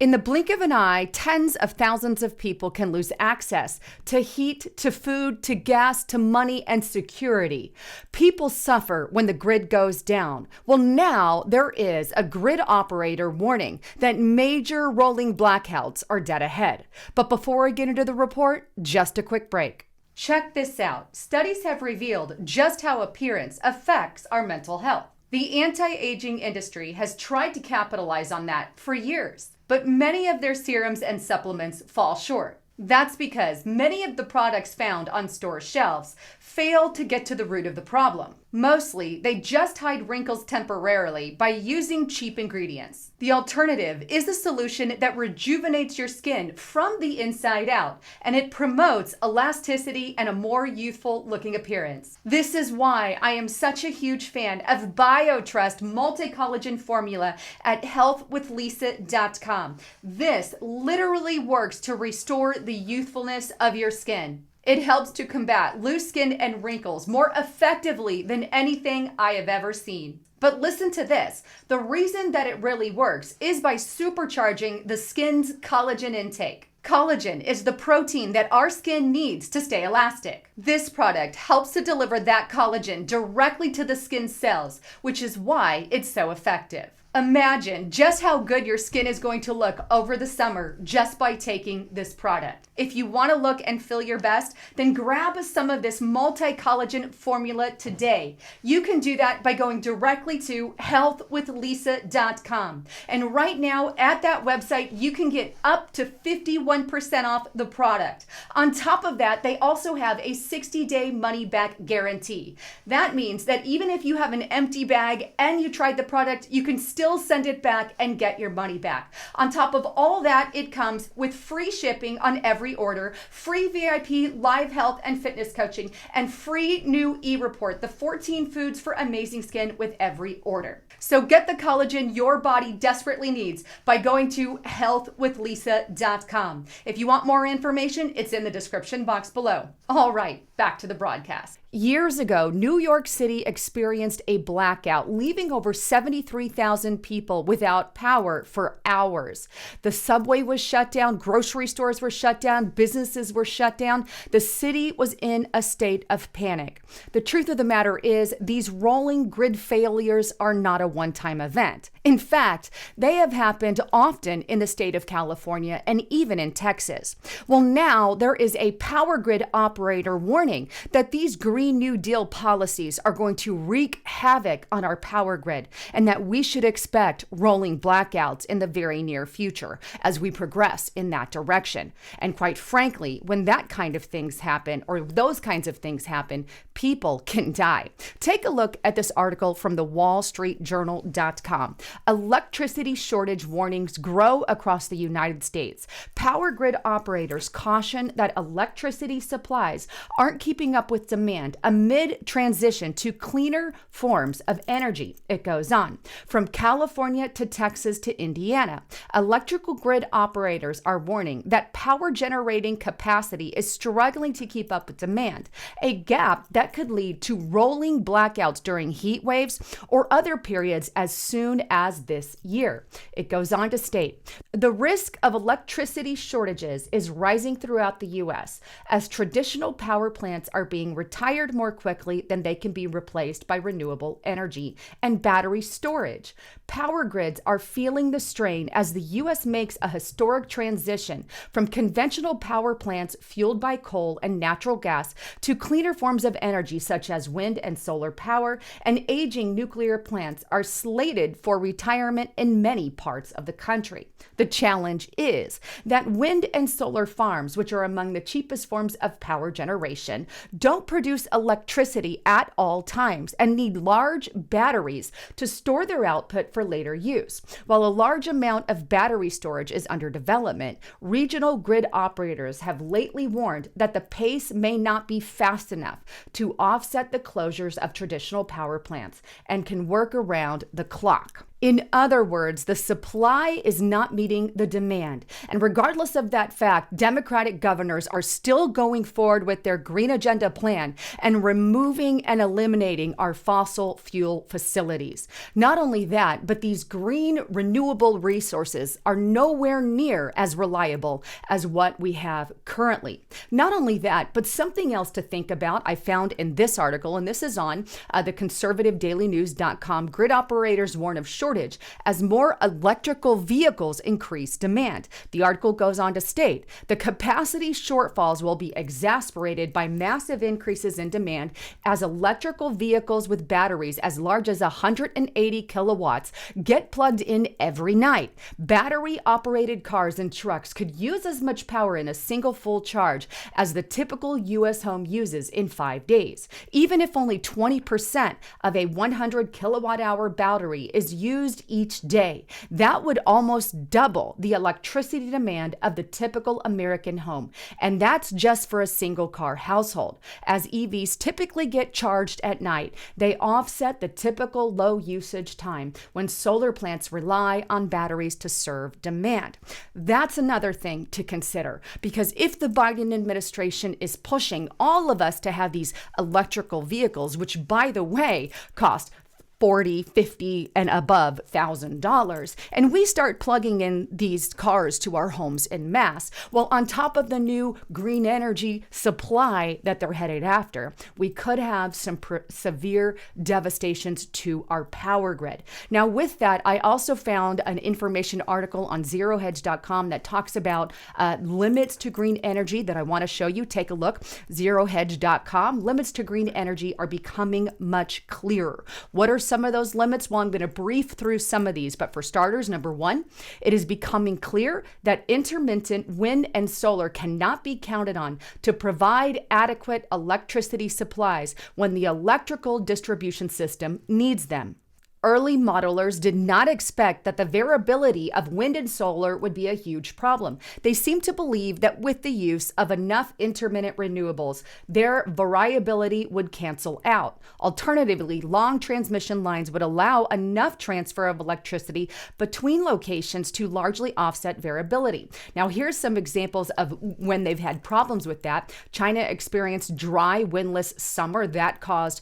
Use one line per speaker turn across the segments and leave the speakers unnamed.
In the blink of an eye, tens of thousands of people can lose access to heat, to food, to gas, to money, and security. People suffer when the grid goes down. Well, now there is a grid operator warning that major rolling blackouts are dead ahead. But before I get into the report, just a quick break. Check this out. Studies have revealed just how appearance affects our mental health. The anti-aging industry has tried to capitalize on that for years, but many of their serums and supplements fall short. That's because many of the products found on store shelves fail to get to the root of the problem. Mostly, they just hide wrinkles temporarily by using cheap ingredients. The alternative is a solution that rejuvenates your skin from the inside out, and it promotes elasticity and a more youthful looking appearance. This is why I am such a huge fan of BioTrust multi-collagen formula at healthwithlisa.com. This literally works to restore the youthfulness of your skin. It helps to combat loose skin and wrinkles more effectively than anything I have ever seen. But listen to this. The reason that it really works is by supercharging the skin's collagen intake. Collagen is the protein that our skin needs to stay elastic. This product helps to deliver that collagen directly to the skin cells, which is why it's so effective. Imagine just how good your skin is going to look over the summer just by taking this product. If you want to look and feel your best, then grab some of this multi-collagen formula today. You can do that by going directly to healthwithlisa.com. And right now at that website, you can get up to 51% off the product. On top of that, they also have a 60-day money-back guarantee. That means that even if you have an empty bag and you tried the product, you can still send it back and get your money back. On top of all that, it comes with free shipping on every order, free VIP live health and fitness coaching, and free new e-report, the 14 foods for amazing skin with every order. So get the collagen your body desperately needs by going to healthwithlisa.com. If you want more information, it's in the description box below. All right, back to the broadcast. Years ago, New York City experienced a blackout, leaving over 73,000 people without power for hours. The subway was shut down, grocery stores were shut down, businesses were shut down. The city was in a state of panic. The truth of the matter is, these rolling grid failures are not a one-time event. In fact, they have happened often in the state of California and even in Texas. Well, now there is a power grid operator warning that these Green New Deal policies are going to wreak havoc on our power grid, and that we should expect rolling blackouts in the very near future as we progress in that direction. And quite frankly, when that kind of things happen, or those kinds of things happen, people can die. Take a look at this article from the wallstreetjournal.com. Electricity shortage warnings grow across the United States. Power grid operators caution that electricity supplies aren't keeping up with demand amid transition to cleaner forms of energy. It goes on. From California to Texas to Indiana, electrical grid operators are warning that power generating capacity is struggling to keep up with demand, a gap that could lead to rolling blackouts during heat waves or other periods as soon as this year. It goes on to state, the risk of electricity shortages is rising throughout the U.S. as traditional power plants are being retired more quickly than they can be replaced by renewable energy and battery storage. Power grids are feeling the strain as the U.S. makes a historic transition from conventional power plants fueled by coal and natural gas to cleaner forms of energy such as wind and solar power, and aging nuclear plants are slated for retirement in many parts of the country. The challenge is that wind and solar farms, which are among the cheapest forms of power generation, don't produce electricity at all times and need large batteries to store their output for later use. While a large amount of battery storage is under development, regional grid operators have lately warned that the pace may not be fast enough to offset the closures of traditional power plants and can work around the clock. In other words, the supply is not meeting the demand. And regardless of that fact, Democratic governors are still going forward with their green agenda plan and removing and eliminating our fossil fuel facilities. Not only that, but these green renewable resources are nowhere near as reliable as what we have currently. Not only that, but something else to think about I found in this article, and this is on the conservativedailynews.com. Grid operators warn of shortage as more electrical vehicles increase demand. The article goes on to state the capacity shortfalls will be exacerbated by massive increases in demand as electrical vehicles with batteries as large as 180 kilowatts get plugged in every night. Battery operated cars and trucks could use as much power in a single full charge as the typical U.S. home uses in 5 days. Even if only 20% of a 100 kilowatt hour battery is used each day, that would almost double the electricity demand of the typical American home. And that's just for a single car household. As EVs typically get charged at night, they offset the typical low usage time when solar plants rely on batteries to serve demand. That's another thing to consider, because if the Biden administration is pushing all of us to have these electrical vehicles, which by the way cost $40, $50, and above $1,000, and we start plugging in these cars to our homes en masse, well, on top of the new green energy supply that they're headed after, we could have some severe devastations to our power grid. Now, with that, I also found an information article on zerohedge.com that talks about limits to green energy that I want to show you. Take a look, zerohedge.com. Limits to green energy are becoming much clearer. What are some of those limits? Well, I'm going to brief through some of these, but for starters, number one, it is becoming clear that intermittent wind and solar cannot be counted on to provide adequate electricity supplies when the electrical distribution system needs them. Early modelers did not expect that the variability of wind and solar would be a huge problem. They seem to believe that with the use of enough intermittent renewables, their variability would cancel out. Alternatively, long transmission lines would allow enough transfer of electricity between locations to largely offset variability. Now, here's some examples of when they've had problems with that. China experienced dry, windless summer that caused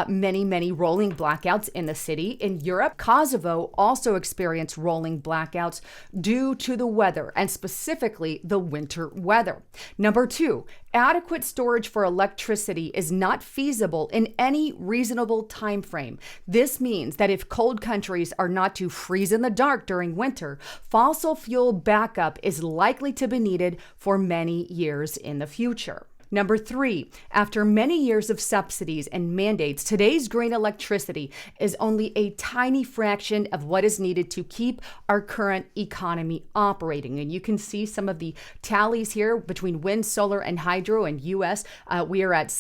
many rolling blackouts in the city. In Europe, Kosovo also experienced rolling blackouts due to the weather, and specifically the winter weather. Number two, adequate storage for electricity is not feasible in any reasonable time frame. This means that if cold countries are not to freeze in the dark during winter, fossil fuel backup is likely to be needed for many years in the future. Number three, after many years of subsidies and mandates, today's green electricity is only a tiny fraction of what is needed to keep our current economy operating. And you can see some of the tallies here between wind, solar, and hydro in U.S. We are at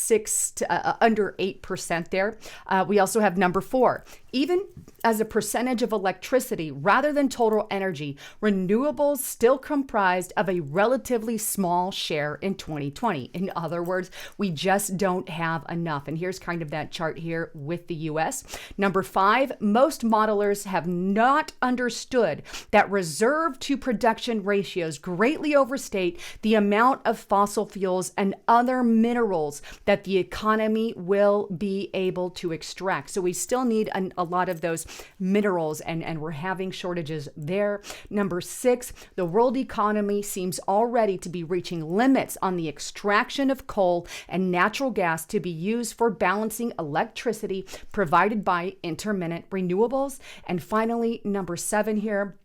under 8% there. We also have number four. Even as a percentage of electricity rather than total energy, renewables still comprised of a relatively small share in 2020. In other words, we just don't have enough. And here's kind of that chart here with the US. Number five, most modelers have not understood that reserve to production ratios greatly overstate the amount of fossil fuels and other minerals that the economy will be able to extract. So we still need a lot of those minerals, and we're having shortages there. Number six, the world economy seems already to be reaching limits on the extraction of coal and natural gas to be used for balancing electricity provided by intermittent renewables. And finally, number seven here,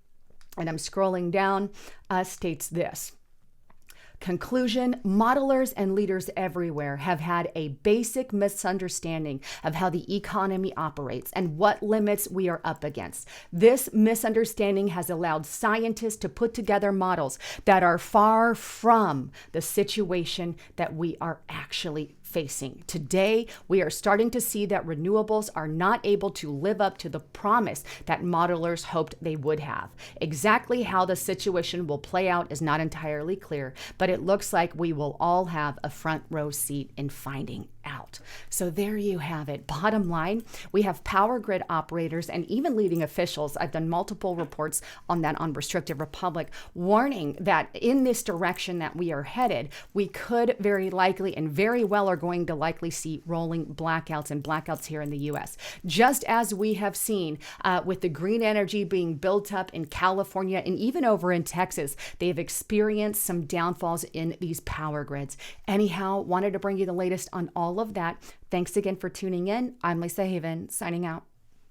and I'm scrolling down, states this. Conclusion, modelers and leaders everywhere have had a basic misunderstanding of how the economy operates and what limits we are up against. This misunderstanding has allowed scientists to put together models that are far from the situation that we are actually facing. Today, we are starting to see that renewables are not able to live up to the promise that modelers hoped they would have. Exactly how the situation will play out is not entirely clear, but it looks like we will all have a front row seat in finding out. So there you have it. Bottom line, we have power grid operators and even leading officials. I've done multiple reports on that on Restrictive Republic, warning that in this direction that we are headed, we could very likely and very well are going to likely see rolling blackouts and blackouts here in the U.S. Just as we have seen with the green energy being built up in California and even over in Texas, they've experienced some downfalls in these power grids. Anyhow, wanted to bring you the latest on all of that. Thanks again for tuning in. I'm Lisa Haven, signing out.